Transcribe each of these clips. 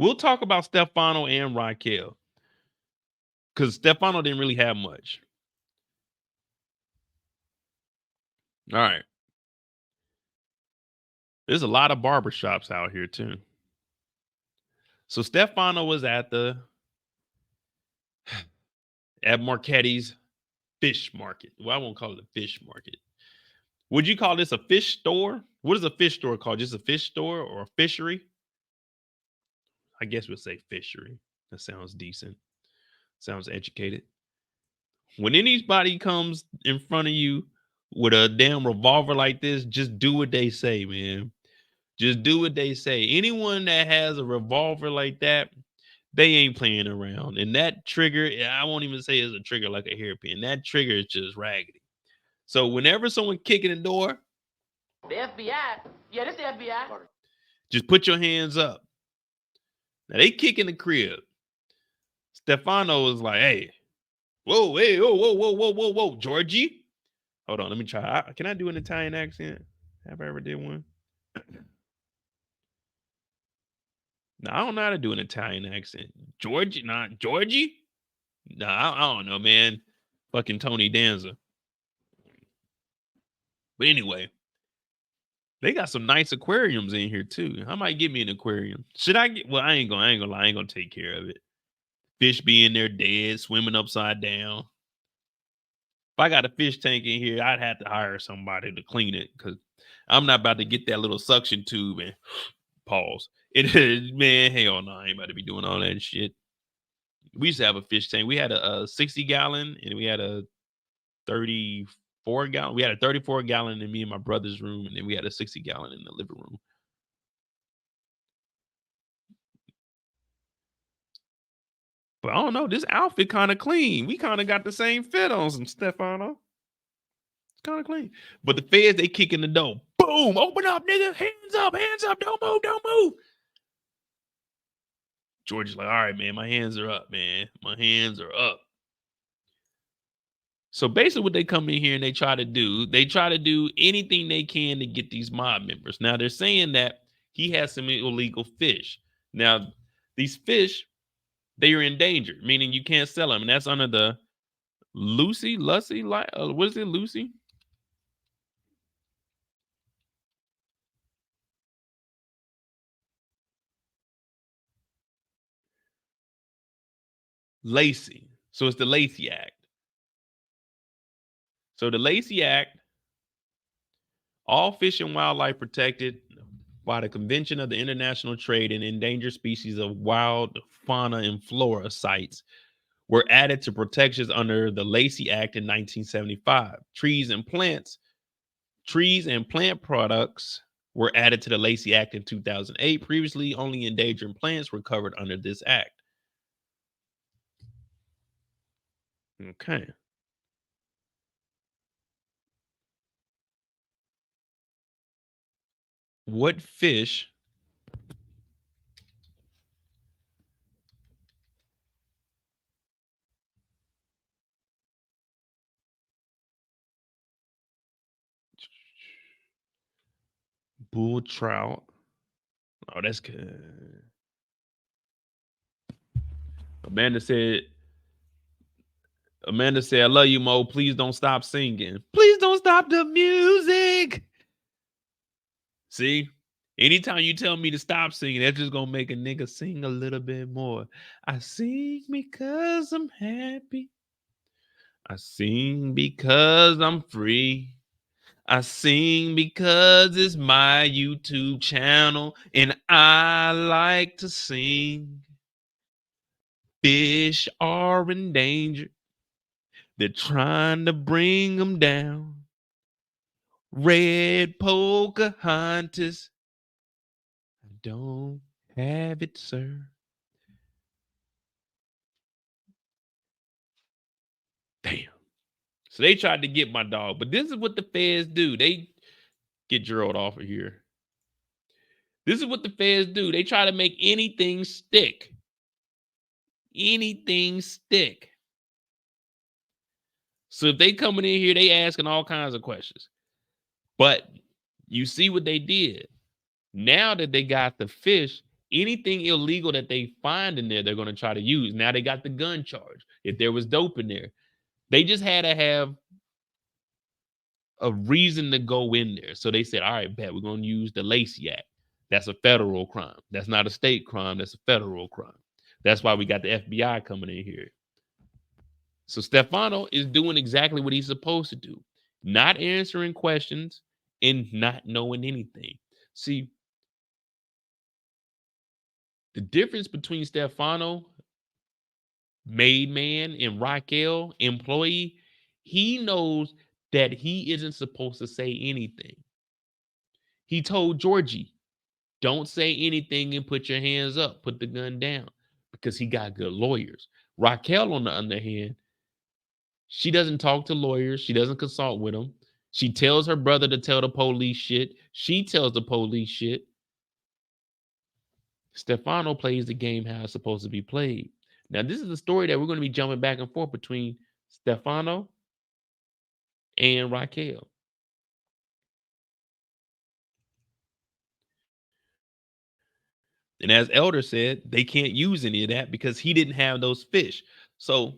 We'll talk about Stefano and Raquel. Because Stefano didn't really have much. All right. There's a lot of barbershops out here, too. So Stefano was at Marchetti's fish market. Well, I won't call it a fish market. Would you call this a fish store? What is a fish store called? Just a fish store or a fishery? I guess we'll say fishery. That sounds decent. Sounds educated. When anybody comes in front of you with a damn revolver like this, just do what they say, man. Just do what they say. Anyone that has a revolver like that, they ain't playing around. And that trigger, I won't even say it's a trigger like a hairpin. That trigger is just raggedy. So whenever someone kicking the door, the FBI, yeah, this the FBI. Just put your hands up. Now they kick in the crib. Stefano was like, hey, whoa, hey, whoa, Georgie. Hold on, let me try. Can I do an Italian accent? Have I ever did one? No, I don't know how to do an Italian accent. Georgie? No, I don't know, man. Fucking Tony Danza. But anyway, they got some nice aquariums in here too. I might get me an aquarium. Should I get? Well, I ain't gonna lie. I ain't gonna take care of it. Fish being there dead, swimming upside down. If I got a fish tank in here, I'd have to hire somebody to clean it because I'm not about to get that little suction tube and pause. It is, man, hell no, I ain't about to be doing all that shit. We used to have a fish tank. We had a 60 gallon and we had a 34 gallon. We had a 34 gallon in me and my brother's room, and then we had a 60 gallon in the living room. But I don't know. This outfit kind of clean. We kind of got the same fit on some Stefano. It's kind of clean. But the feds, they kick in the door. Boom! Open up, nigga! Hands up! Don't move! George is like, all right, man. My hands are up, man. My hands are up. So basically what they come in here and they try to do anything they can to get these mob members. Now they're saying that he has some illegal fish. Now these fish, they are endangered, meaning you can't sell them. And that's under the what is it, Lucy? Lacey. So it's the Lacey Act. So the Lacey Act, all fish and wildlife protected by the Convention of the International Trade in Endangered Species of Wild Fauna and Flora sites were added to protections under the Lacey Act in 1975. Trees and plant products were added to the Lacey Act in 2008. Previously, only endangered plants were covered under this act. Okay. What fish bull trout? Oh, that's good. Amanda said, I love you, Mo. Please don't stop singing. Please don't stop the music. See? Anytime you tell me to stop singing, that's just gonna make a nigga sing a little bit more. I sing because I'm happy. I sing because I'm free. I sing because it's my YouTube channel and I like to sing. Fish are endangered. They're trying to bring them down. Red Pocahontas. I don't have it, sir. Damn. So they tried to get my dog, but this is what the feds do. They get Gerald off of here. This is what the feds do. They try to make anything stick. Anything stick. So if they coming in here, they asking all kinds of questions. But you see what they did. Now that they got the fish, anything illegal that they find in there, they're going to try to use. Now they got the gun charge. If there was dope in there, they just had to have a reason to go in there. So they said, all right, bet we're going to use the Lacey Act. That's a federal crime. That's not a state crime. That's a federal crime. That's why we got the FBI coming in here. So Stefano is doing exactly what he's supposed to do, not answering questions and not knowing anything. See, the difference between Stefano, made man, and Raquel, employee, he knows that he isn't supposed to say anything. He told Georgie, don't say anything and put your hands up, put the gun down, because he got good lawyers. Raquel, on the other hand, she doesn't talk to lawyers. She doesn't consult with them. She tells her brother to tell the police shit. She tells the police shit. Stefano plays the game how it's supposed to be played. Now, this is the story that we're going to be jumping back and forth between Stefano and Raquel. And as Elder said, they can't use any of that because he didn't have those fish. So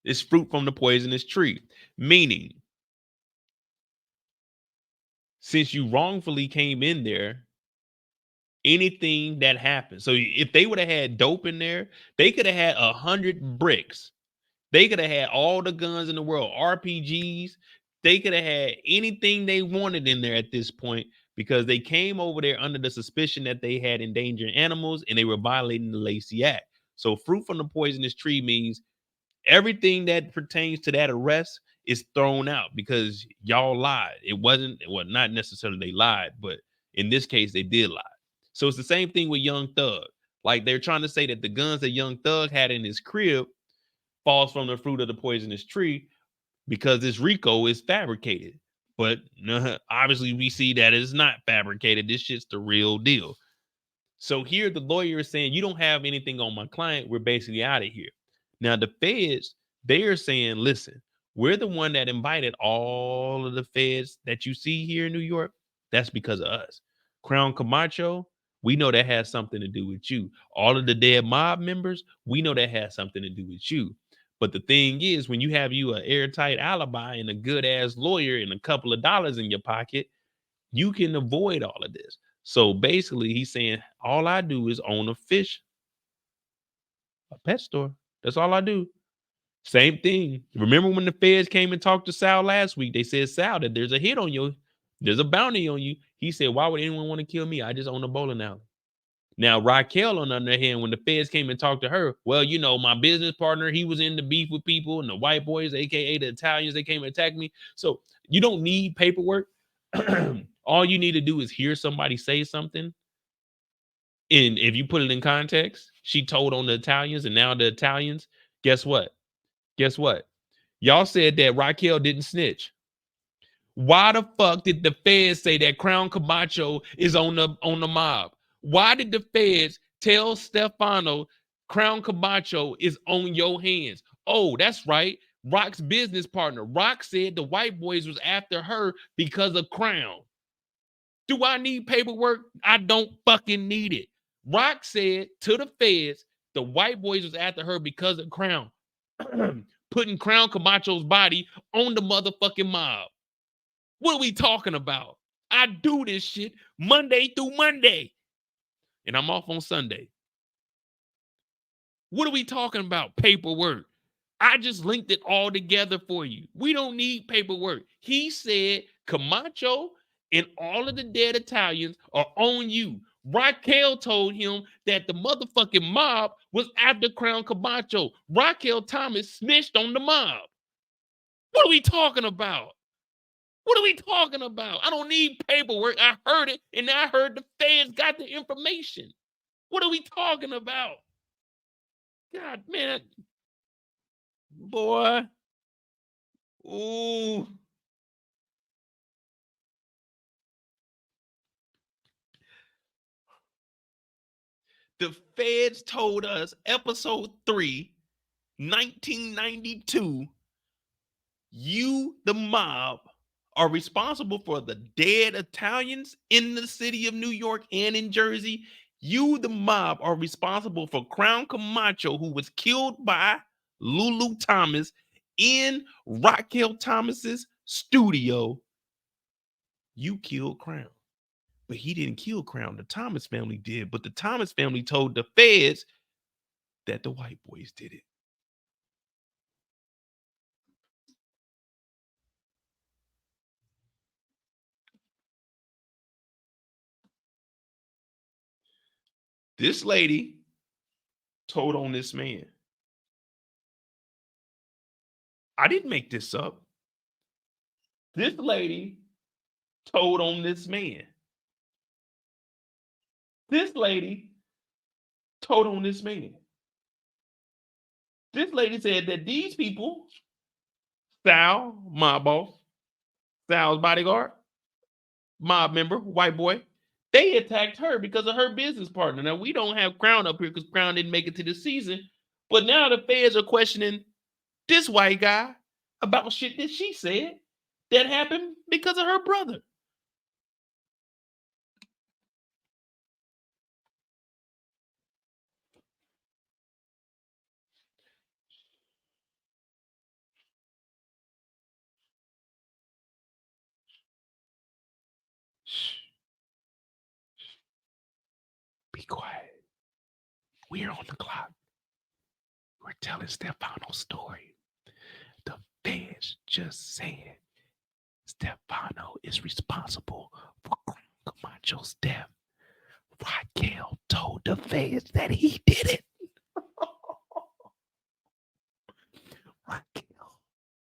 it's fruit from the poisonous tree, meaning since you wrongfully came in there, anything that happened. So if they would have had dope in there, they could have had 100 bricks. They could have had all the guns in the world, RPGs. They could have had anything they wanted in there at this point because they came over there under the suspicion that they had endangered animals and they were violating the Lacey Act. So fruit from the poisonous tree means everything that pertains to that arrest is thrown out because y'all lied. It wasn't, well, not necessarily they lied, but in this case, they did lie. So it's the same thing with Young Thug. Like they're trying to say that the guns that Young Thug had in his crib falls from the fruit of the poisonous tree because this RICO is fabricated. But obviously we see that it's not fabricated. This shit's the real deal. So here the lawyer is saying, you don't have anything on my client. We're basically out of here. Now the feds, they are saying, listen, we're the one that invited all of the feds that you see here in New York. That's because of us. Crown Camacho, we know that has something to do with you. All of the dead mob members, we know that has something to do with you. But the thing is, when you have you an airtight alibi and a good ass lawyer and a couple of dollars in your pocket, you can avoid all of this. So basically, he's saying, all I do is own a pet store. That's all I do. Same thing. Remember when the feds came and talked to Sal last week? They said, Sal, that there's a hit on you. There's a bounty on you. He said, why would anyone want to kill me? I just own a bowling alley. Now, Raquel, on the other hand, when the feds came and talked to her, well, you know, my business partner, he was in the beef with people and the white boys, aka the Italians, they came and attacked me. So you don't need paperwork. All you need to do is hear somebody say something. And if you put it in context, she told on the Italians, and now the Italians, guess what? Guess what? Y'all said that Raquel didn't snitch. Why the fuck did the feds say that Crown Camacho is on the mob? Why did the feds tell Stefano Crown Camacho is on your hands? Oh, that's right. Rock's business partner. Rock said the white boys was after her because of Crown. Do I need paperwork? I don't fucking need it. Rock said to the feds the white boys was after her because of Crown. Putting Crown Camacho's body on the motherfucking mob. What are we talking about? I do this shit Monday through Monday. And I'm off on Sunday. What are we talking about? Paperwork. I just linked it all together for you. We don't need paperwork. He said Camacho and all of the dead Italians are on you. Raquel told him that the motherfucking mob was after Crown Camacho. Raquel Thomas snitched on the mob. What are we talking about? What are we talking about? I don't need paperwork. I heard it, and I heard the feds got the information. What are we talking about? God, man. Boy. Ooh. The feds told us, episode 3, 1992, you, the mob, are responsible for the dead Italians in the city of New York and in Jersey. You, the mob, are responsible for Crown Camacho, who was killed by Lulu Thomas in Raquel Thomas's studio. You killed Crown. But he didn't kill Crown. The Thomas family did. But the Thomas family told the feds that the white boys did it. This lady told on this man. I didn't make this up. This lady told on this man. This lady told on this man. This lady said that these people, Sal, mob boss, Sal's bodyguard, mob member, white boy, they attacked her because of her business partner. Now, we don't have Crown up here because Crown didn't make it to the season, but now the feds are questioning this white guy about shit that she said that happened because of her brother. Shh. Be quiet. We're on the clock. We're telling Stefano's story. The feds just said Stefano is responsible for Camacho's death. Raquel told the feds that he did it. Raquel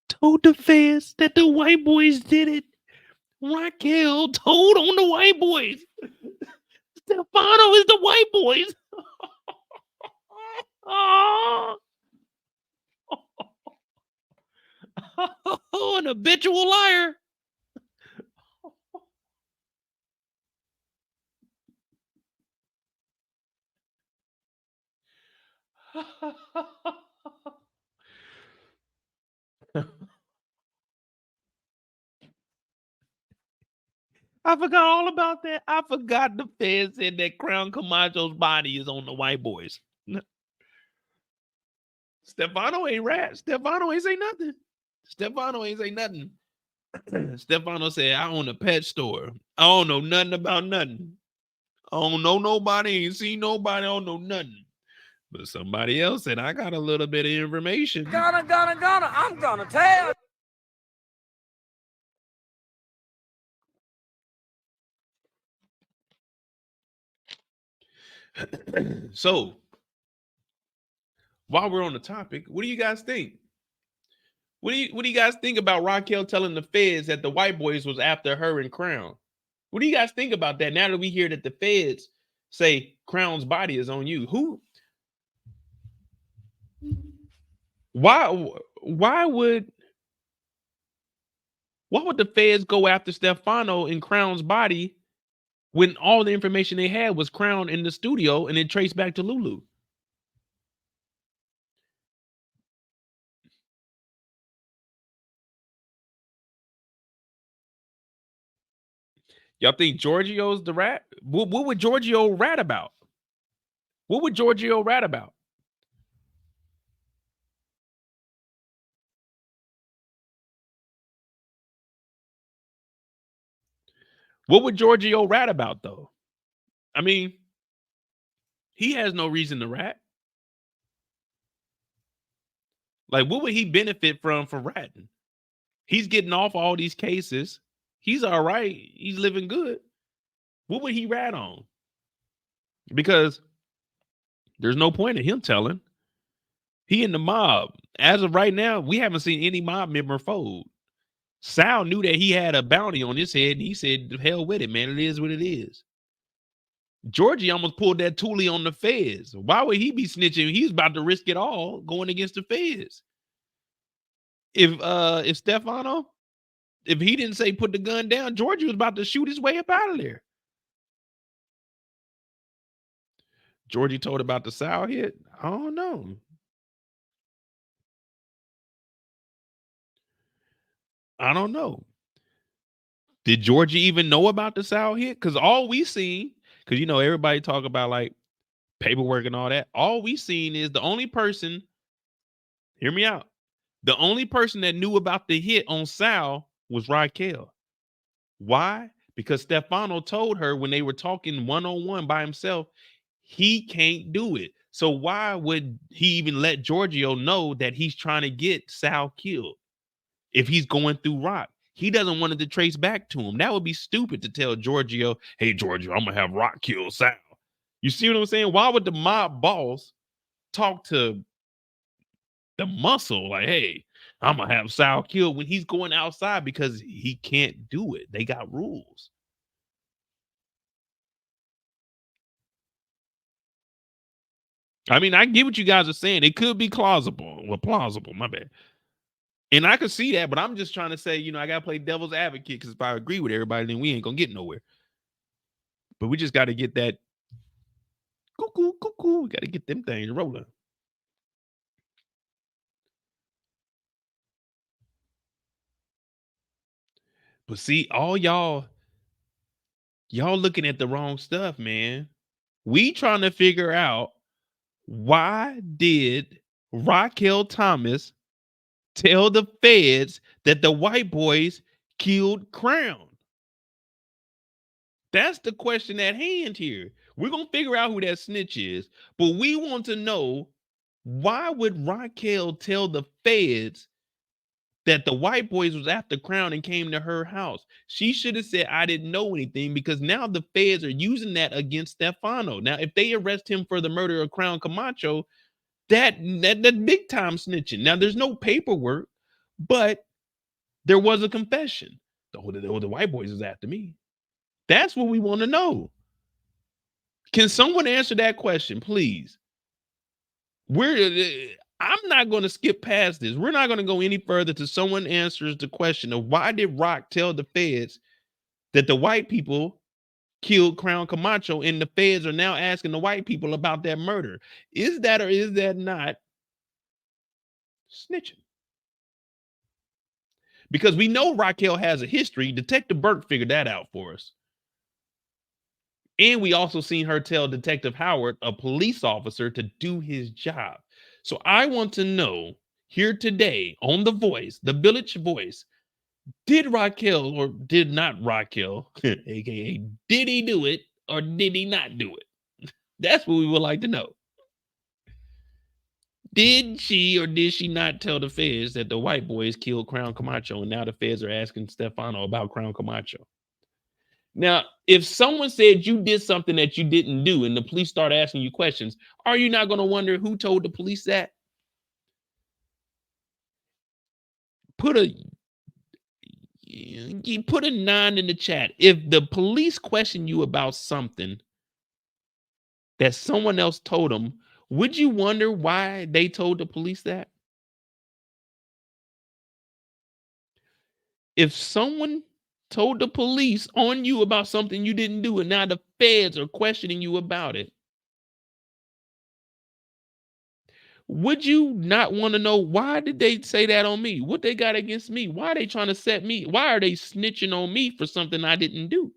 told the feds that the white boys did it. Raquel told on the white boys. Stefano is the white boys. Oh, an habitual liar. I forgot all about that. I forgot the feds said that Crown Camacho's body is on the white boys. Stefano ain't rat. Stefano ain't say nothing. Stefano ain't say nothing. Stefano said, I own a pet store. I don't know nothing about nothing. I don't know nobody. Ain't seen nobody. I don't know nothing. But somebody else said, I got a little bit of information. Gonna, I'm gonna tell. So, while we're on the topic, what do you guys think? What do you guys think about Raquel telling the feds that the white boys was after her and Crown? What do you guys think about that? Now that we hear that the feds say Crown's body is on you, why would the feds go after Stefano and Crown's body when all the information they had was Crown in the studio and it traced back to Lulu? Y'all think Giorgio's the rat? What would Giorgio rat about? What would Giorgio rat about? What would Giorgio rat about, though? I mean, he has no reason to rat. Like, what would he benefit from for ratting? He's getting off all these cases. He's all right. He's living good. What would he rat on? Because there's no point in him telling. He in the mob. As of right now, we haven't seen any mob member fold. Sal knew that he had a bounty on his head, and he said, hell with it, man. It is what it is. Georgie almost pulled that toolie on the feds. Why would he be snitching? He's about to risk it all going against the feds. If Stefano, if he didn't say put the gun down, Georgie was about to shoot his way up out of there. Georgie told about the Sal hit. I don't know. I don't know. Did Georgia even know about the Sal hit? Because all we seen, because you know everybody talk about like paperwork and all that. All we seen is the only person. Hear me out. The only person that knew about the hit on Sal was Raquel. Why? Because Stefano told her when they were talking one-on-one by himself, he can't do it. So why would he even let Giorgio know that he's trying to get Sal killed if he's going through Rock? He doesn't want it to trace back to him. That would be stupid to tell Giorgio, hey, Giorgio, I'm going to have Rock kill Sal. You see what I'm saying? Why would the mob boss talk to the muscle like, hey, I'm going to have Sal killed when he's going outside because he can't do it? They got rules. I mean, I get what you guys are saying. It could be plausible. Well, plausible, my bad. And I could see that, but I'm just trying to say, you know, I got to play devil's advocate because if I agree with everybody, then we ain't going to get nowhere. But we just got to get that cuckoo. We got to get them things rolling. But see, all y'all looking at the wrong stuff, man. We trying to figure out why did Raquel Thomas tell the feds that the white boys killed Crown? That's the question at hand here. We're going to figure out who that snitch is, but we want to know, why would Raquel tell the feds that the white boys was after Crown and came to her house? She should have said, I didn't know anything, because now the feds are using that against Stefano. Now, if they arrest him for the murder of Crown Camacho, that big time snitching. Now, there's no paperwork, but there was a confession. The white boys is after me. That's what we want to know. Can someone answer that question, please? I'm not going to skip past this. We're not going to go any further till someone answers the question of why did Rock tell the feds that the white people killed Crown Camacho, and the feds are now asking the white people about that murder. Is that or is that not snitching? Because we know Raquel has a history. Detective Burke figured that out for us. And we also seen her tell Detective Howard, a police officer, to do his job. So I want to know here today on The Voice, the Village Voice, did Raquel or did not Raquel, aka did he do it or did he not do it? That's what we would like to know. Did she or did she not tell the feds that the white boys killed Crown Camacho, and now the feds are asking Stefano about Crown Camacho? Now, if someone said you did something that you didn't do and the police start asking you questions, are you not going to wonder who told the police that? Put a 9 in the chat. If the police question you about something that someone else told them, would you wonder why they told the police that? If someone told the police on you about something you didn't do and now the feds are questioning you about it, would you not want to know, why did they say that on me? What they got against me? Why are they trying to set me? Why are they snitching on me for something I didn't do?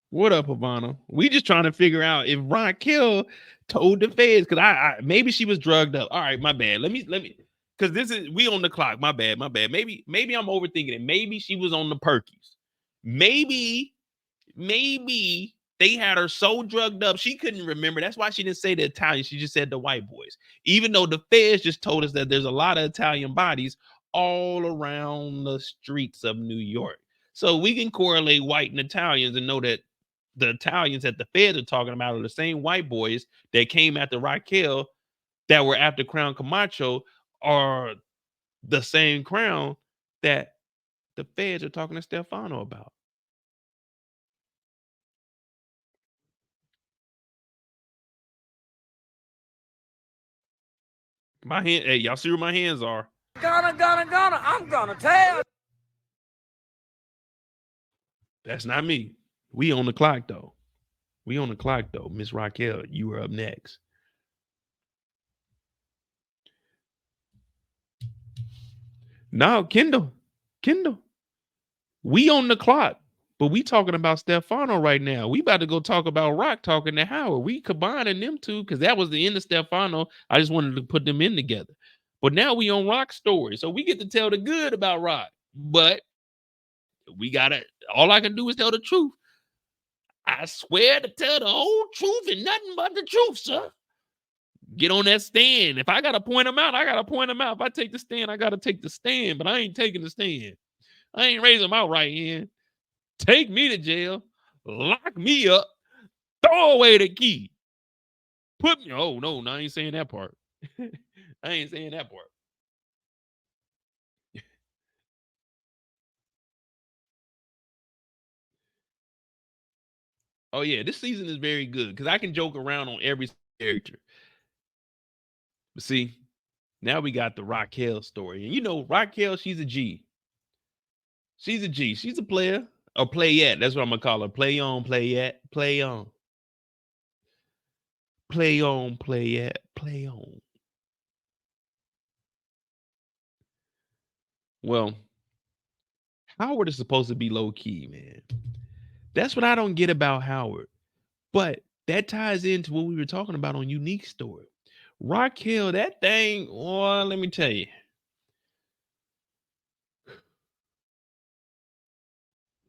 What up, Havana? We just trying to figure out if Raquel told the feds, because I maybe she was drugged up. All right, my bad. Let me because this is, we on the clock. My bad. Maybe I'm overthinking it. Maybe she was on the perkies. Maybe they had her so drugged up she couldn't remember. That's why she didn't say the Italian. She just said the white boys. Even though the feds just told us that there's a lot of Italian bodies all around the streets of New York. So we can correlate white and Italians and know that the Italians that the feds are talking about are the same white boys that came after Raquel, that were after Crown Camacho, are the same Crown that the feds are talking to Stefano about. My hand, hey, y'all see where my hands are? Kanan Kanan, I'm gonna tell. That's not me. We on the clock though. Miss Raquel, you are up next. No, Kendall. Kendall, we on the clock, but we talking about Stefano right now. We about to go talk about Rock talking to Howard. We combining them two because that was the end of Stefano. I just wanted to put them in together. But now we on Rock's story. So we get to tell the good about Rock. But we gotta, all I can do is tell the truth. I swear to tell the whole truth and nothing but the truth, sir. Get on that stand. If I gotta point them out, I gotta point them out. If I take the stand, I gotta take the stand. But I ain't taking the stand. I ain't raising my right hand. Take me to jail. Lock me up. Throw away the key. Put me. Oh no, I ain't saying that part. I ain't saying that part. Oh yeah, this season is very good because I can joke around on every character. But see, now we got the Raquel story. And you know, Raquel, she's a G. She's a G. She's a player. Or playette. That's what I'm gonna call her. Play on, playette. Play on. Play on, playette. Play on. Well, Howard is supposed to be low key, man. That's what I don't get about Howard. But that ties into what we were talking about on Unique Story. Raquel, that thing, well, let me tell you.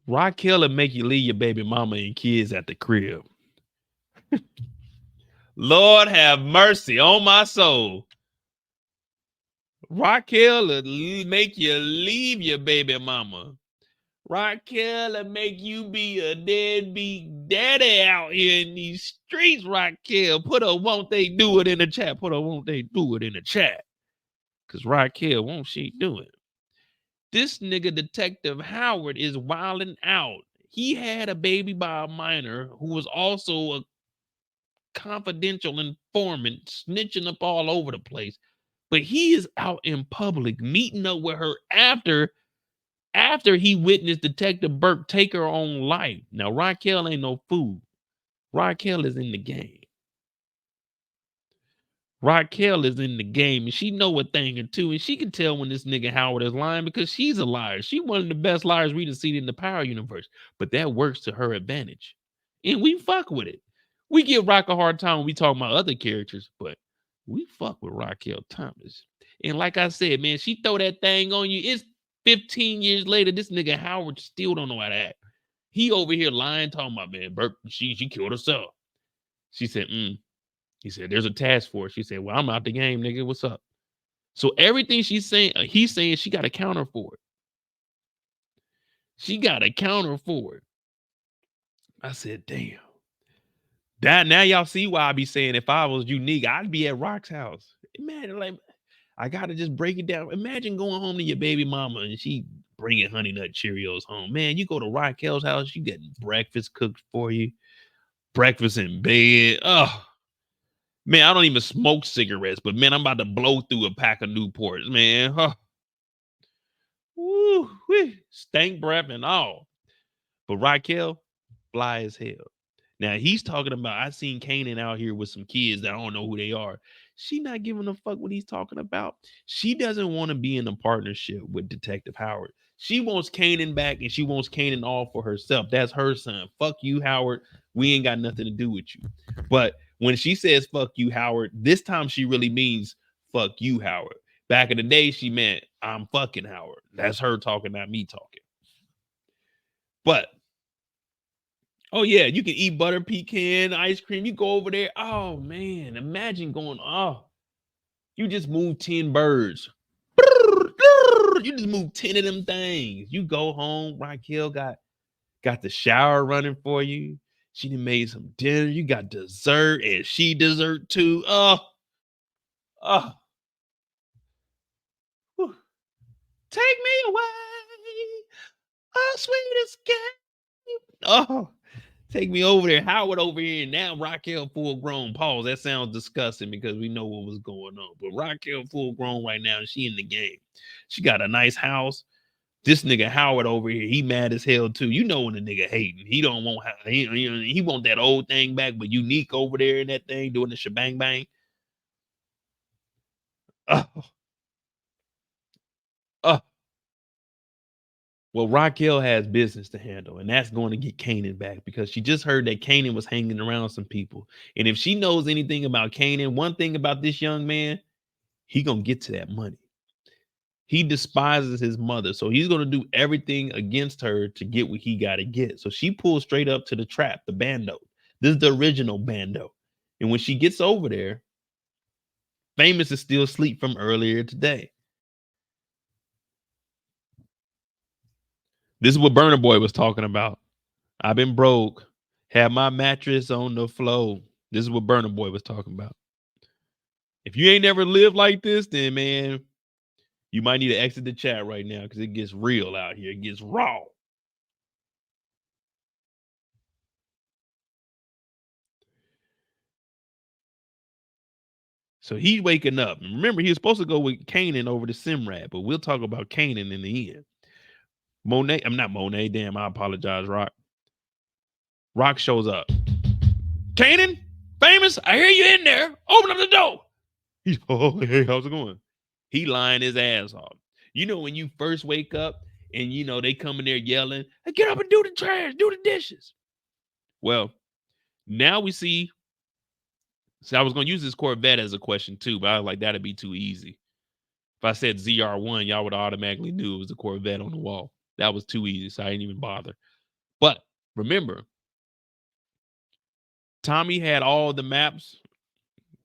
Raquel will make you leave your baby mama and kids at the crib. Lord have mercy on my soul. Raquel will make you leave your baby mama. Raquel will make you be a deadbeat daddy out here in these streets, Raquel. Put a won't they do it in the chat. Put a won't they do it in the chat. Because Raquel, won't she do it? This nigga Detective Howard is wilding out. He had a baby by a minor who was also a confidential informant, snitching up all over the place. But he is out in public, meeting up with her after he witnessed Detective Burke take her own life. Now, Raquel ain't no fool. Raquel is in the game. Raquel is in the game, and she know a thing or two, and she can tell when this nigga Howard is lying because she's a liar. She one of the best liars we done seen in the Power universe, but that works to her advantage, and we fuck with it. We give Rock a hard time when we talk about other characters, but we fuck with Raquel Thomas. And like I said, man, she throw that thing on you. It's 15 years later. This nigga Howard still don't know how to act. He over here lying, talking about, man, Burke, she killed herself. She said, He said, there's a task force. She said, well, I'm out the game, nigga. What's up? So everything she's saying, he's saying she got a counter for it. She got a counter for it. I said, damn. That now y'all see why I be saying if I was unique, I'd be at Rock's house. Imagine, like, I gotta just break it down. Imagine going home to your baby mama and she bringing Honey Nut Cheerios home. Man, you go to Raquel's house, you get breakfast cooked for you, breakfast in bed. Oh, man, I don't even smoke cigarettes, but man, I'm about to blow through a pack of Newports, man. Huh. Woo, stank breath and all. But Raquel, fly as hell. Now he's talking about, I seen Kanan out here with some kids that I don't know who they are. She not giving a fuck what he's talking about. She doesn't want to be in a partnership with Detective Howard. She wants Kanan back and she wants Kanan all for herself. That's her son. Fuck you, Howard. We ain't got nothing to do with you. But when she says fuck you, Howard, this time she really means fuck you, Howard. Back in the day, she meant I'm fucking Howard. That's her talking, not me talking. But oh yeah, you can eat butter pecan ice cream. You go over there. Oh man, imagine going. Oh, you just move 10 birds. You just move 10 of them things. You go home. Raquel got the shower running for you. She done made some dinner. You got dessert, and she dessert too. Oh. Whew. Take me away, oh sweet escape. Oh. Take me over there, Howard over here, and now Raquel full grown. Pause. That sounds disgusting because we know what was going on. But Raquel full grown right now, and she in the game. She got a nice house. This nigga Howard over here, he mad as hell too. You know when the nigga hating, he don't want he want that old thing back, but Unique over there in that thing doing the shebang bang. Oh, Well, Raquel has business to handle, and that's going to get Kanan back because she just heard that Kanan was hanging around some people. And if she knows anything about Kanan, one thing about this young man, he gonna get to that money. He despises his mother, so he's gonna do everything against her to get what he got to get. So she pulls straight up to the trap, the bando. This is the original bando. And when she gets over there, Famous is still asleep from earlier today. This is what Burner Boy was talking about. I've been broke, have my mattress on the floor. This is what Burner Boy was talking about. If you ain't never lived like this, then man, you might need to exit the chat right now because it gets real out here. It gets raw. So he's waking up. Remember, he was supposed to go with Kanan over to Simrad, but we'll talk about Kanan in the end. Monet, I'm not Monet. Damn, I apologize, Rock. Rock shows up. Kanan, Famous, I hear you in there. Open up the door. He's, oh, hey, how's it going? He lying his ass off. You know, when you first wake up and, you know, they come in there yelling, hey, get up and do the trash, do the dishes. Well, now we see. So I was going to use this Corvette as a question too, but I was like, that'd be too easy. If I said ZR1, y'all would automatically knew it was a Corvette on the wall. That was too easy, so I didn't even bother. But remember, Tommy had all the maps.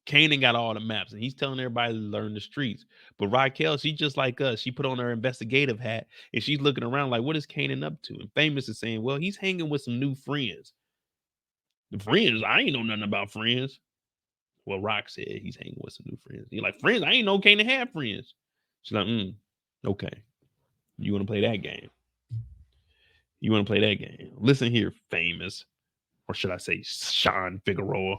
Kanan got all the maps, and he's telling everybody to learn the streets. But Raquel, she just like us. She put on her investigative hat, and she's looking around like, what is Kanan up to? And Famous is saying, well, he's hanging with some new friends. The friends, I ain't know nothing about friends. Well, Rock said he's hanging with some new friends. He's like, friends? I ain't know Kanan had friends. She's like, okay. You want to play that game? You want to play that game? Listen here, Famous. Or should I say Shawn Figueroa?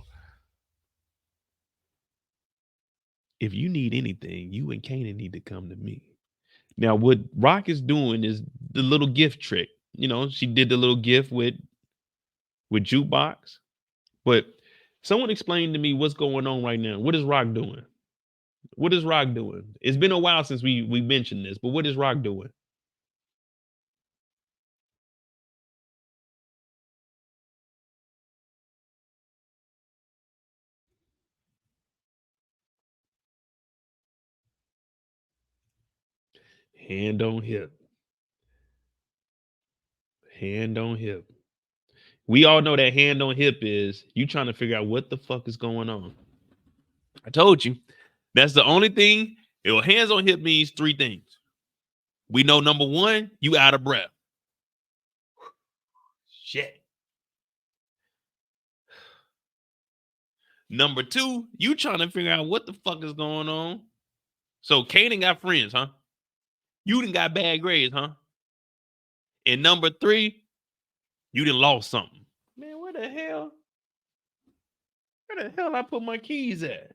If you need anything, you and Kanan need to come to me. Now, what Rock is doing is the little gift trick. You know, she did the little gift with Jukebox. But someone explain to me what's going on right now. What is Rock doing? What is Rock doing? It's been a while since we mentioned this, but what is Rock doing? Hand on hip. Hand on hip. We all know that hand on hip is you trying to figure out what the fuck is going on. I told you. That's the only thing. Hands on hip means three things. We know number one, you out of breath. Shit. Number two, you trying to figure out what the fuck is going on. So Kanan got friends, huh? You done got bad grades, huh? And number three, you done lost something. Man, where the hell I put my keys at?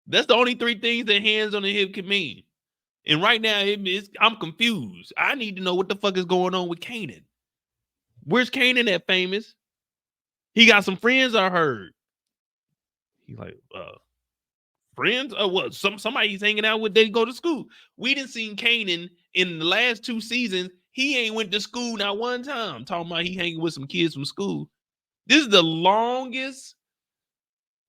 That's the only three things that hands on the hip can mean. And right now, I'm confused. I need to know what the fuck is going on with Kanan. Where's Kanan at, Famous? He got some friends, I heard. He's like, friends? What? Somebody he's hanging out with, they go to school. We didn't see Kanan in the last 2 seasons. He ain't went to school not one time. Talking about he hanging with some kids from school. This is the longest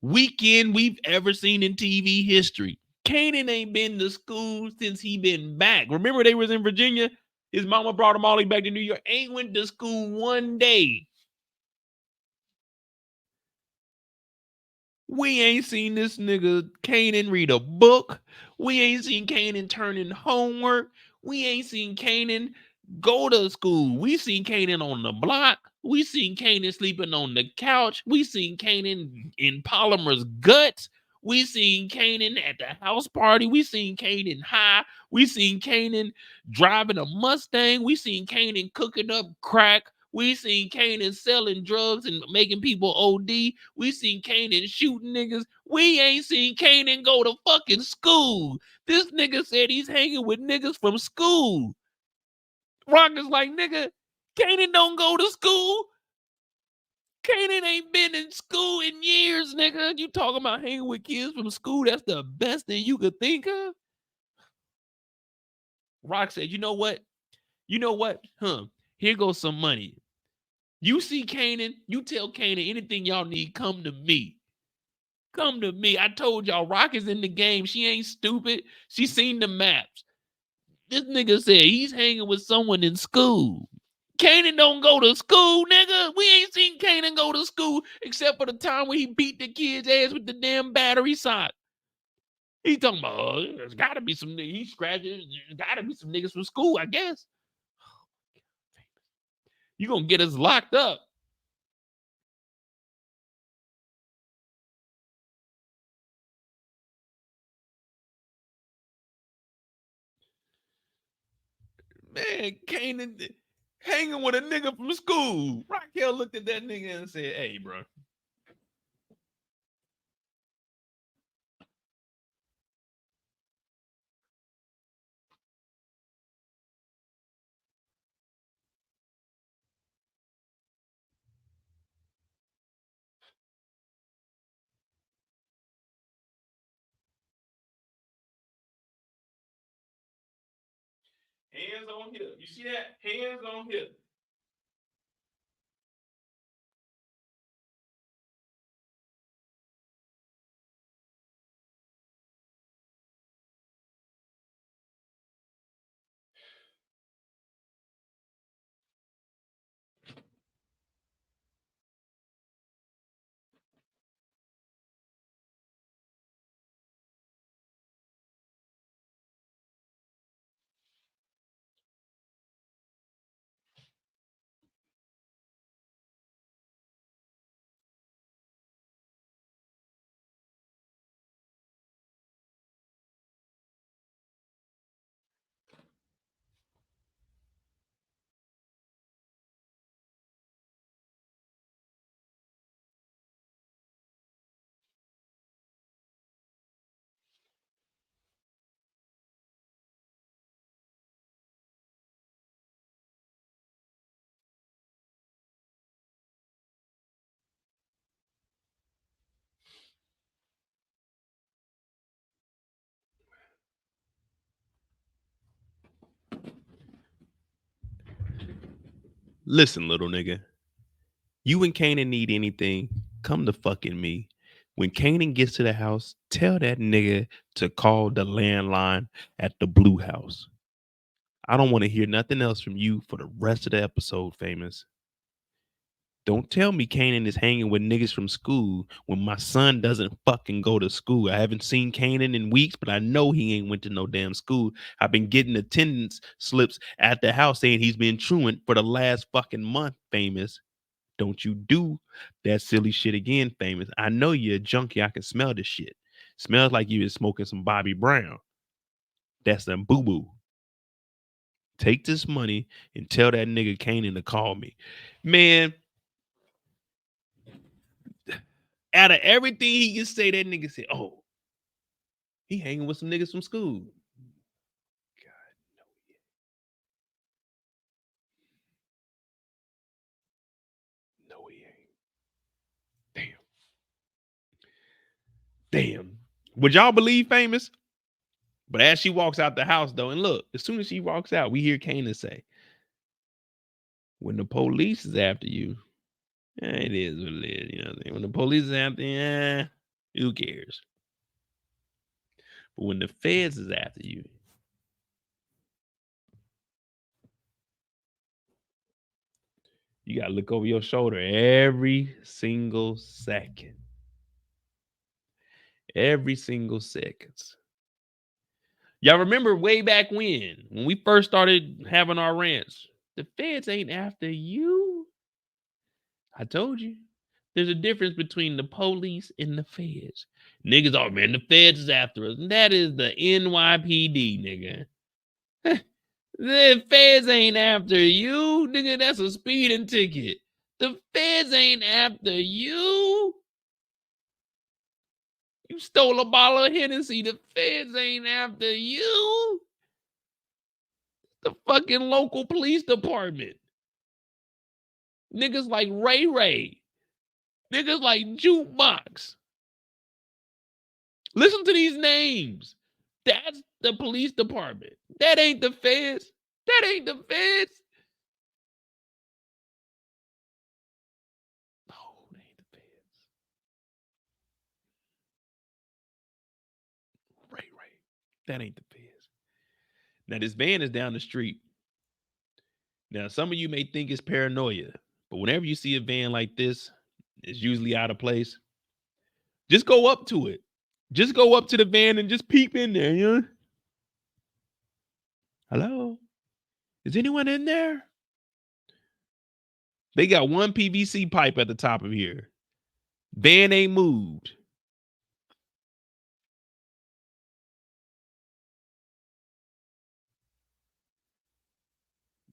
weekend we've ever seen in TV history. Kanan ain't been to school since he been back. Remember they was in Virginia? His mama brought him all the way back to New York. Ain't went to school one day. We ain't seen this nigga Kanan read a book. We ain't seen Kanan turn in homework. We ain't seen Kanan go to school. We seen Kanan on the block. We seen Kanan sleeping on the couch. We seen Kanan in Polymer's guts. We seen Kanan at the house party. We seen Kanan high. We seen Kanan driving a Mustang. We seen Kanan cooking up crack. We seen Kanan selling drugs and making people OD. We seen Kanan shooting niggas. We ain't seen Kanan go to fucking school. This nigga said he's hanging with niggas from school. Rock is like, nigga, Kanan don't go to school. Kanan ain't been in school in years, nigga. You talking about hanging with kids from school? That's the best thing you could think of. Rock said, you know what? You know what? Here goes some money. You see Kanan, you tell Kanan anything y'all need, come to me. Come to me. I told y'all, Rock is in the game. She ain't stupid. She seen the maps. This nigga said he's hanging with someone in school. Kanan don't go to school, nigga. We ain't seen Kanan go to school except for the time when he beat the kid's ass with the damn battery sock. He talking about, there's gotta be some, he scratching, there's gotta be some niggas from school, I guess. You gonna get us locked up. Man, Kanan hanging with a nigga from school. Raquel looked at that nigga and said, hey, bro. Hands on hip. You see that? Hands on hip. Listen, little nigga. You and Kanan need anything, come to fucking me. When Kanan gets to the house, tell that nigga to call the landline at the blue house. I don't want to hear nothing else from you for the rest of the episode, famous. Don't tell me Kanan is hanging with niggas from school when my son doesn't fucking go to school. I haven't seen Kanan in weeks, but I know he ain't went to no damn school. I've been getting attendance slips at the house saying he's been truant for the last fucking month, famous. Don't you do that silly shit again, famous. I know you're a junkie. I can smell this shit. Smells like you been smoking some Bobby Brown. That's some boo-boo. Take this money and tell that nigga Kanan to call me. Man, out of everything he can say, that nigga said, oh, he hanging with some niggas from school. God, no, he ain't. Damn. Would y'all believe famous? But as she walks out the house, though, and look, as soon as she walks out, we hear Kanan say, when the police is after you, it is what it is. You know what I'm saying? When the police is after you, who cares? But when the feds is after you, you got to look over your shoulder every single second. Every single second. Y'all remember way back when we first started having our rants, the feds ain't after you. I told you. There's a difference between the police and the feds. Niggas, oh man, the feds is after us. And that is the NYPD, nigga. The feds ain't after you, nigga. That's a speeding ticket. The feds ain't after you. You stole a bottle of Hennessy. The feds ain't after you. The fucking local police department. Niggas like Ray Ray. Niggas like Jukebox. Listen to these names. That's the police department. That ain't the feds. That ain't the feds. No, that ain't the feds. Right. That ain't the feds. Now, this van is down the street. Now, some of you may think it's paranoia, but whenever you see a van like this, it's usually out of place. Just go up to it. Just go up to the van and just peep in there, you know? Hello? Is anyone in there? They got one PVC pipe at the top of here. Van ain't moved.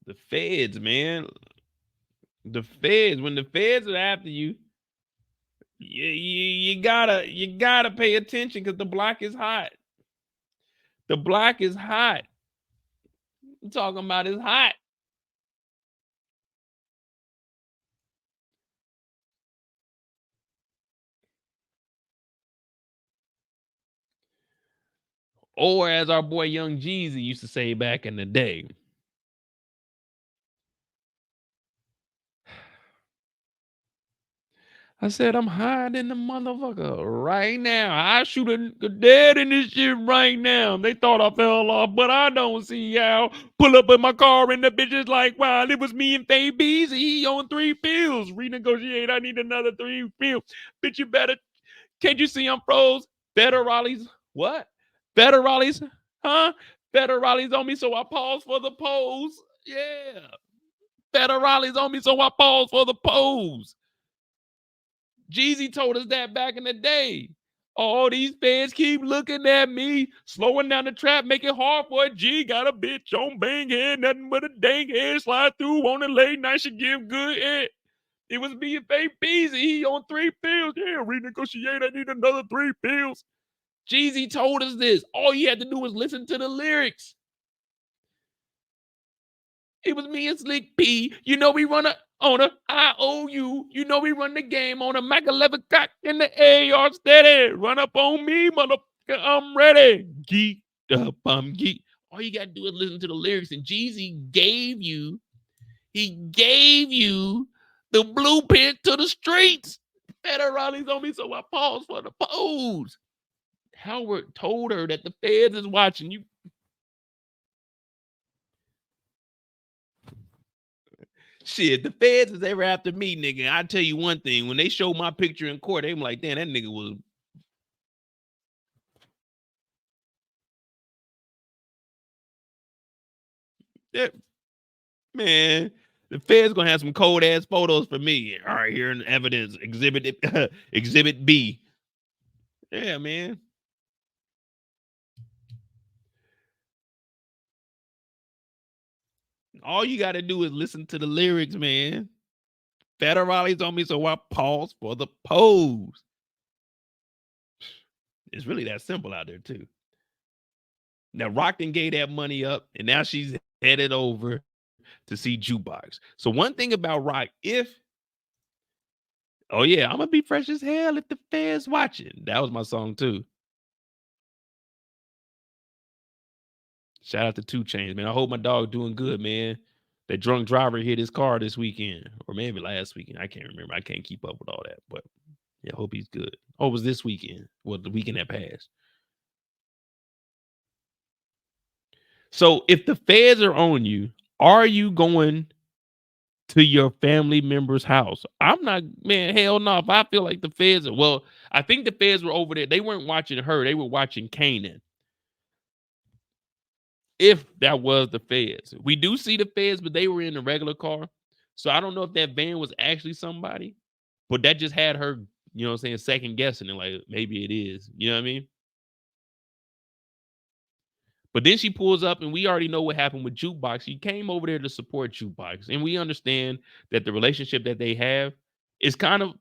The feds, man. The feds. When the feds are after you, you gotta pay attention because the block is hot. The block is hot. I'm talking about it's hot. Or as our boy Young Jeezy used to say back in the day. I said, I'm hiding the motherfucker right now. I shoot a dead in this shit right now. They thought I fell off, but I don't see how. Pull up in my car and the bitch is like, wow, it was me and Faye Beezy on 3 pills. Renegotiate, I need another 3 pills. Bitch, you better, can't you see I'm froze? Federales, what? Federales, huh? Federales on me, so I pause for the pose. Yeah. Federales on me, so I pause for the pose. Jeezy told us that back in the day. All these fans keep looking at me, slowing down the trap, make it hard for a G. Got a bitch on bang head, nothing but a dang head. Slide through on a late night, should give good head. It was me and Faye Beezy. He on 3 pills. Yeah, renegotiate. I need another 3 pills. Jeezy told us this. All you had to do was listen to the lyrics. It was me and Slick P. You know we run on a IOU. You know we run the game on a Mac 11 cock in the AR steady. Run up on me, motherfucker. I'm ready. Geeked up. I'm geeked. All you gotta do is listen to the lyrics. And Jeezy gave you the blueprint to the streets. Federales on me, so I paused for the pose. Howard told her that the feds is watching you. Shit, the feds is ever after me, nigga. I tell you one thing: when they show my picture in court, they be like, "Damn, that nigga was." That, man, the feds gonna have some cold ass photos for me. All right, here in evidence, exhibit B. Yeah, man. All you got to do is listen to the lyrics, man. Federales on me, so I pause for the pose. It's really that simple out there, too. Now, Rockton gave that money up, and now she's headed over to see Jukebox. So one thing about Rock, oh yeah, I'm gonna be fresh as hell if the feds watching. That was my song too. Shout out to 2 Chainz, man. I hope my dog doing good, man. That drunk driver hit his car this weekend, or maybe last weekend. I can't remember. I can't keep up with all that, but yeah, hope he's good. Oh, it was this weekend. Well, the weekend that passed. So if the feds are on you, are you going to your family member's house? I'm not, man, hell no. If I feel like the feds are, well, I think the feds were over there. They weren't watching her, they were watching Kanan. If that was the feds. We do see the feds, but they were in a regular car. So I don't know if that van was actually somebody, but that just had her, you know what I'm saying, second guessing and like, maybe it is. You know what I mean? But then she pulls up, and we already know what happened with Jukebox. She came over there to support Jukebox, and we understand that the relationship that they have is kind of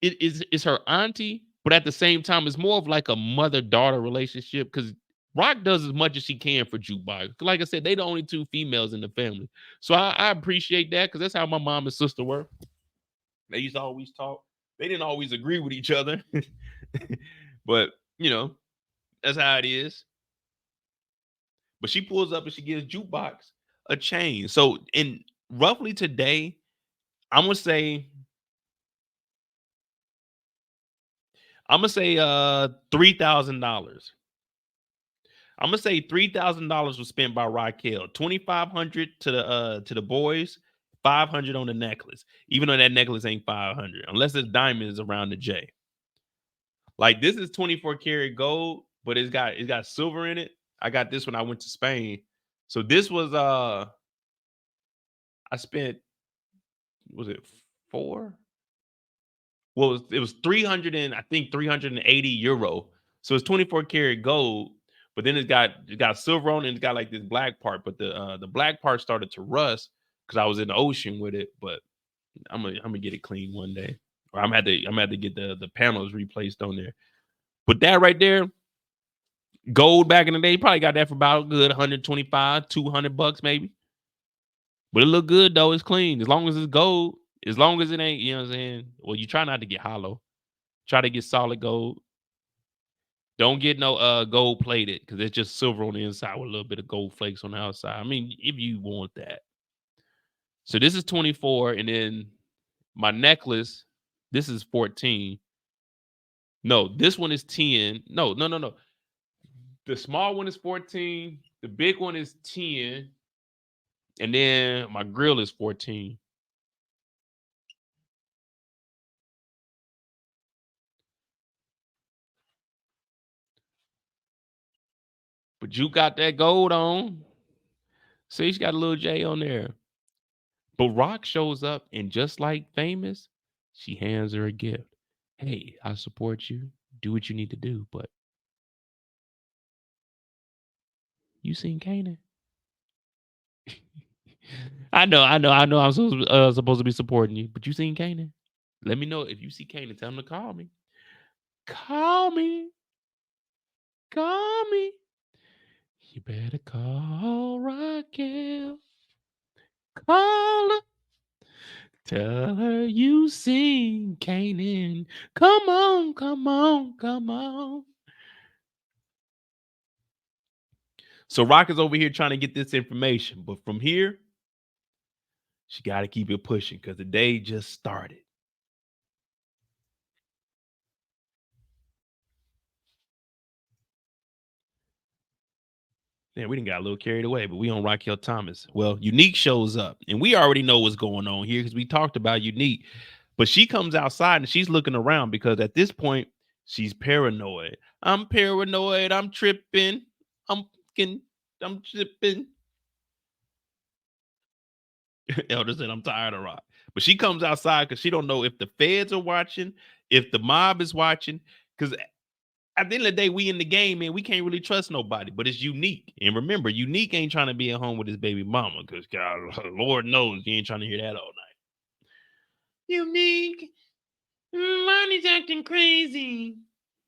it's her auntie, but at the same time, it's more of like a mother-daughter relationship because Rock does as much as she can for Jukebox. Like I said, they the only 2 females in the family, so I appreciate that because that's how my mom and sister were. They used to always talk. They didn't always agree with each other, but you know that's how it is. But she pulls up and she gives Jukebox a chain. So in roughly today, I'm gonna say $3,000. I'm gonna say $3,000 was spent by Raquel. 2,500 to the boys, 500 on the necklace. Even though that necklace ain't 500, unless it's diamonds around the J. Like this is 24 karat gold, but it's got silver in it. I got this when I went to Spain. So this was I spent, was it 4? Well, it was 300 and I think 380 euro. So it's 24 karat gold, but then it got silver on it, and it's got like this black part. But the black part started to rust because I was in the ocean with it. But I'm gonna get it clean one day, or I'm gonna have to get the panels replaced on there. But that right there, gold back in the day, you probably got that for about a good 125, $200 maybe. But it look good though. It's clean as long as it's gold. As long as it ain't, you know what I'm saying. Well, you try not to get hollow. Try to get solid gold. Don't get no gold plated because it's just silver on the inside with a little bit of gold flakes on the outside. I mean, if you want that. So this is 24, and then my necklace, this is 14. No, this one is 10. No. The small one is 14. The big one is 10. And then my grill is 14. But you got that gold on. See, she got a little J on there. But Rock shows up, and just like Famous, she hands her a gift. Hey, I support you. Do what you need to do. But you seen Kanan? I know. I'm supposed to be supporting you, but you seen Kanan? Let me know if you see Kanan. Tell him to call me. Call me. Call me. You better call Raquel. Call her. Tell her you seen Kanan. Come on, come on, come on. So Rock is over here trying to get this information, but from here, she got to keep it pushing because the day just started. Man, we didn't got a little carried away, but we on Raquel Thomas. Well, Unique shows up, and we already know what's going on here because we talked about Unique. But she comes outside and she's looking around because at this point, she's paranoid. I'm paranoid. I'm tripping. I'm tripping. Elder said, I'm tired of Rock. But she comes outside because she don't know if the feds are watching, if the mob is watching. Because at the end of the day, we in the game, man. We can't really trust nobody. But it's Unique. And remember, Unique ain't trying to be at home with his baby mama. Because God, Lord knows you ain't trying to hear that all night. Unique. Ronnie's acting crazy.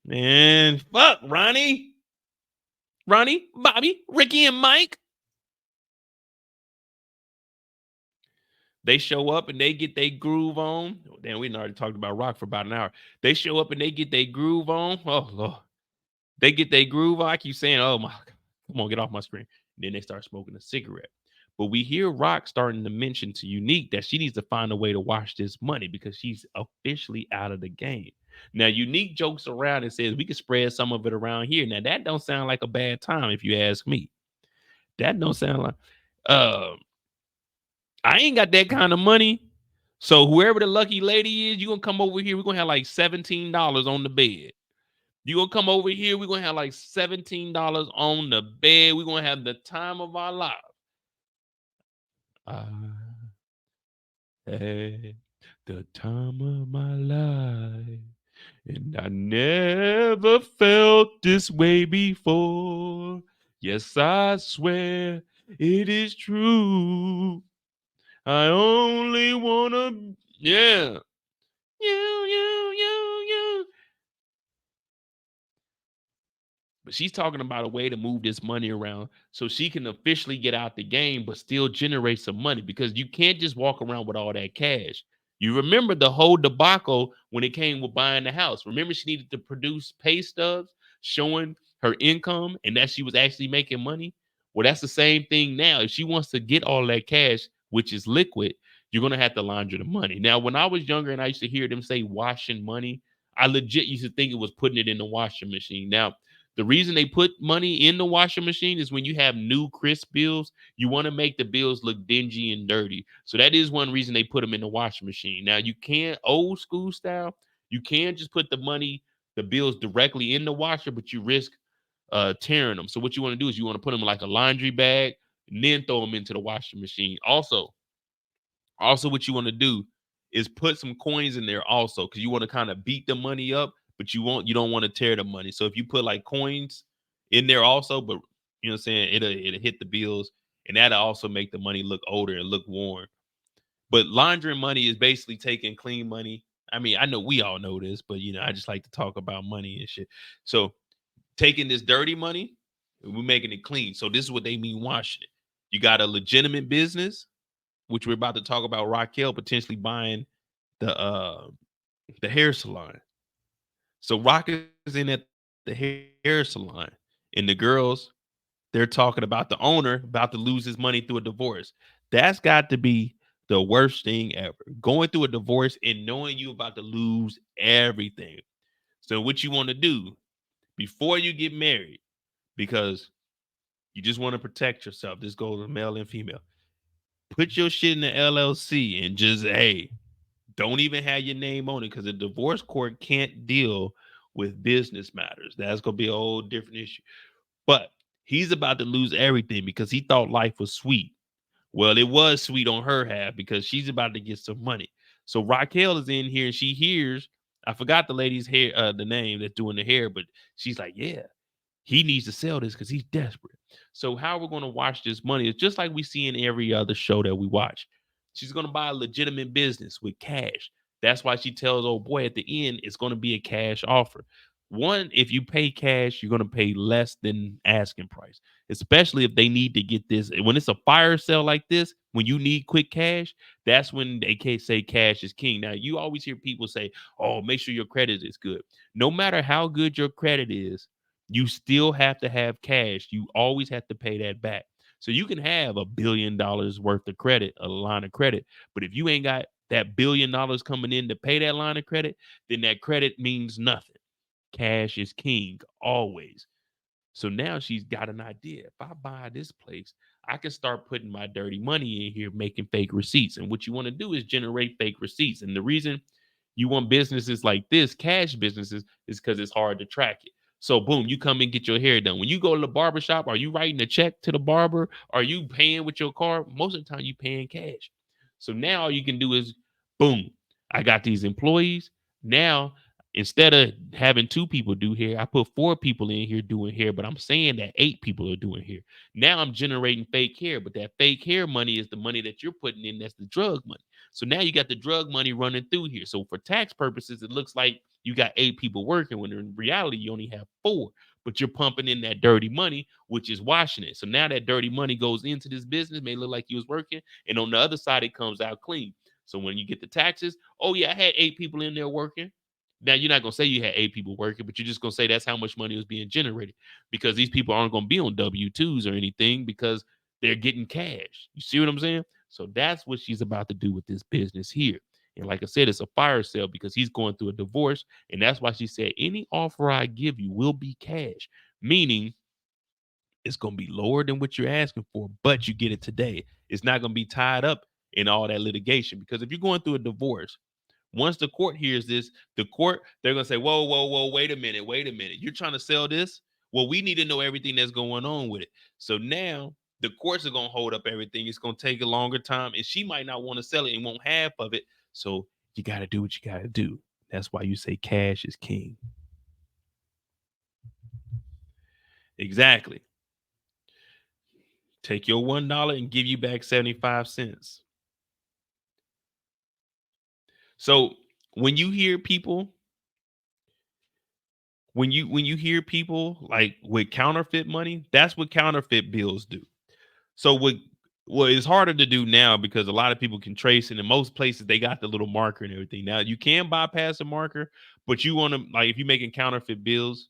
Man, fuck Ronnie. Ronnie, Bobby, Ricky, and Mike. They show up and they get their groove on. Damn, we already talked about Rock for about an hour. They show up and they get their groove on. Oh, Lord. They get their groove on. I keep saying, oh, my God. Come on, get off my screen. And then they start smoking a cigarette. But we hear Rock starting to mention to Unique that she needs to find a way to wash this money because she's officially out of the game. Now, Unique jokes around and says we could spread some of it around here. Now, that don't sound like a bad time if you ask me. That don't sound like... I ain't got that kind of money. So whoever the lucky lady is, you gonna come over here. We're gonna have like $17 on the bed. You gonna come over here. We're gonna have like $17 on the bed. We're gonna have the time of our life. I had the time of my life, and I never felt this way before. Yes, I swear it is true. I only wanna, yeah. You. But she's talking about a way to move this money around so she can officially get out the game, but still generate some money because you can't just walk around with all that cash. You remember the whole debacle when it came with buying the house. Remember, she needed to produce pay stubs showing her income and that she was actually making money. Well, that's the same thing now. If she wants to get all that cash, which is liquid, you're going to have to launder the money. Now, when I was younger and I used to hear them say washing money, I legit used to think it was putting it in the washing machine. Now, the reason they put money in the washing machine is when you have new crisp bills, you want to make the bills look dingy and dirty. So that is one reason they put them in the washing machine. Now, you can't, old school style, you can just put the bills directly in the washer, but you risk tearing them. So what you want to do is you want to put them in like a laundry bag and then throw them into the washing machine. Also, what you want to do is put some coins in there also, because you want to kind of beat the money up, but you don't want to tear the money. So if you put like coins in there also, but you know what I'm saying, it'll hit the bills, and that'll also make the money look older and look worn. But laundering money is basically taking clean money. I mean, I know we all know this, but I just like to talk about money and shit. So taking this dirty money and we're making it clean. So this is what they mean washing it. You got a legitimate business, which we're about to talk about. Raquel potentially buying the hair salon. So Rock is in at the hair salon, and the girls, they're talking about the owner about to lose his money through a divorce. That's got to be the worst thing ever. Going through a divorce and knowing you about to lose everything. So what you want to do before you get married, because you just want to protect yourself. This goes to male and female. Put your shit in the LLC and just, hey, don't even have your name on it, because the divorce court can't deal with business matters. That's going to be a whole different issue. But he's about to lose everything because he thought life was sweet. Well, it was sweet on her half because she's about to get some money. So Raquel is in here and she hears, I forgot the lady's hair, the name that's doing the hair, but she's like, yeah, he needs to sell this because he's desperate. So how we're going to watch this money is just like we see in every other show that we watch. She's going to buy a legitimate business with cash. That's why she tells old boy at the end, it's going to be a cash offer. One, if you pay cash, you're going to pay less than asking price, especially if they need to get this. When it's a fire sale like this, when you need quick cash, that's when they can say cash is king. Now, you always hear people say, oh, make sure your credit is good. No matter how good your credit is, you still have to have cash. You always have to pay that back. So you can have $1 billion worth of credit, a line of credit. But if you ain't got that $1 billion coming in to pay that line of credit, then that credit means nothing. Cash is king always. So now she's got an idea. If I buy this place, I can start putting my dirty money in here, making fake receipts. And what you want to do is generate fake receipts. And the reason you want businesses like this, cash businesses, is because it's hard to track it. So boom, you come and get your hair done. When you go to the barber shop, are you writing a check to the barber? Are you paying with your card? Most of the time you paying cash. So now all you can do is boom, I got these employees. Now, instead of having 2 people do hair, I put 4 people in here doing hair, but I'm saying that 8 people are doing hair. Now I'm generating fake hair, but that fake hair money is the money that you're putting in. That's the drug money. So now you got the drug money running through here. So for tax purposes, it looks like you got 8 people working when in reality you only have 4, but you're pumping in that dirty money, which is washing it. So now that dirty money goes into this business, may look like you was working, and on the other side, it comes out clean. So when you get the taxes, oh yeah, I had 8 people in there working. Now you're not gonna say you had 8 people working, but you're just gonna say that's how much money was being generated, because these people aren't gonna be on W-2s or anything because they're getting cash. You see what I'm saying? So that's what she's about to do with this business here. And like I said, it's a fire sale because he's going through a divorce. And that's why she said, any offer I give you will be cash, meaning it's going to be lower than what you're asking for, but you get it today. It's not going to be tied up in all that litigation, because if you're going through a divorce, once the court hears this, the court, they're going to say, whoa, whoa, whoa, wait a minute. You're trying to sell this? Well, we need to know everything that's going on with it. So now the courts are going to hold up everything. It's going to take a longer time, and she might not want to sell it and want half of it. So you got to do what you got to do. That's why you say cash is king. Exactly. Take your $1 and give you back 75 cents. So when you hear people, when you hear people like with counterfeit money, that's what counterfeit bills do. So what is harder to do now, because a lot of people can trace it. In most places, they got the little marker and everything. Now you can bypass the marker, but you want to, like, if you're making counterfeit bills,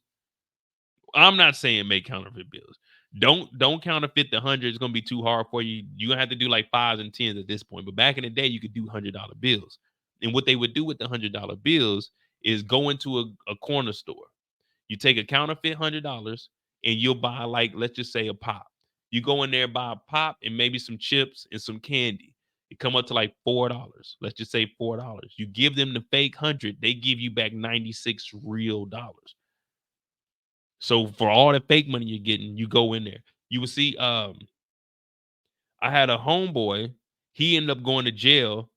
I'm not saying make counterfeit bills. Don't counterfeit the 100. It's gonna be too hard for you. You're gonna have to do like 5s and 10s at this point. But back in the day, you could do $100 bills. And what they would do with the $100 bills is go into a corner store. You take a counterfeit $100 and you'll buy, like, let's just say a pop. You go in there, buy a pop and maybe some chips and some candy. It come up to like $4. Let's just say $4. You give them the fake 100, they give you back 96 real dollars. So for all the fake money you're getting, you go in there. You will see. I had a homeboy. He ended up going to jail.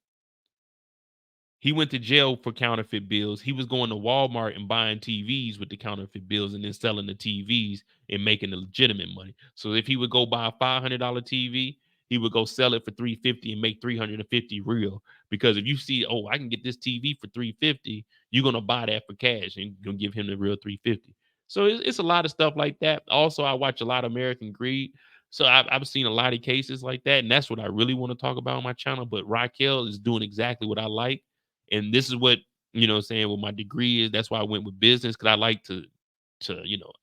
He went to jail for counterfeit bills. He was going to Walmart and buying TVs with the counterfeit bills and then selling the TVs and making the legitimate money. So if he would go buy a $500 TV, he would go sell it for $350 and make $350 real. Because if you see, oh, I can get this TV for $350, you're gonna buy that for cash and you're gonna give him the real $350. So it's a lot of stuff like that. Also, I watch a lot of American Greed. So I've seen a lot of cases like that, and that's what I really want to talk about on my channel. But Raquel is doing exactly what I like. And this is what, saying, what my degree is. That's why I went with business, because I like to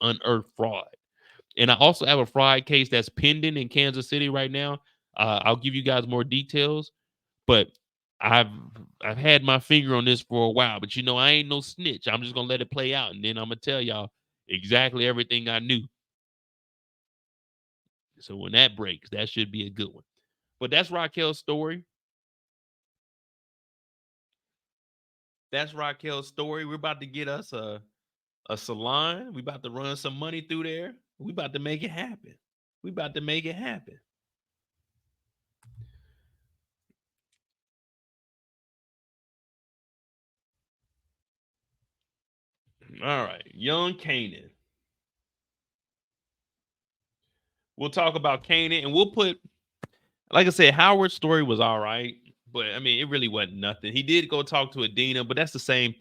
unearth fraud. And I also have a fraud case that's pending in Kansas City right now. I'll give you guys more details, but I've had my finger on this for a while. But I ain't no snitch. I'm just gonna let it play out, and then I'm gonna tell y'all exactly everything I knew. So when that breaks, that should be a good one. But that's Raquel's story. That's Raquel's story. We're about to get us a salon. We about to run some money through there. We about to make it happen. We about to make it happen. All right, young Kanan. We'll talk about Kanan, and we'll put, like I said, Howard's story was all right, but I mean, it really wasn't nothing. He did go talk to Adina, but that's the same thing.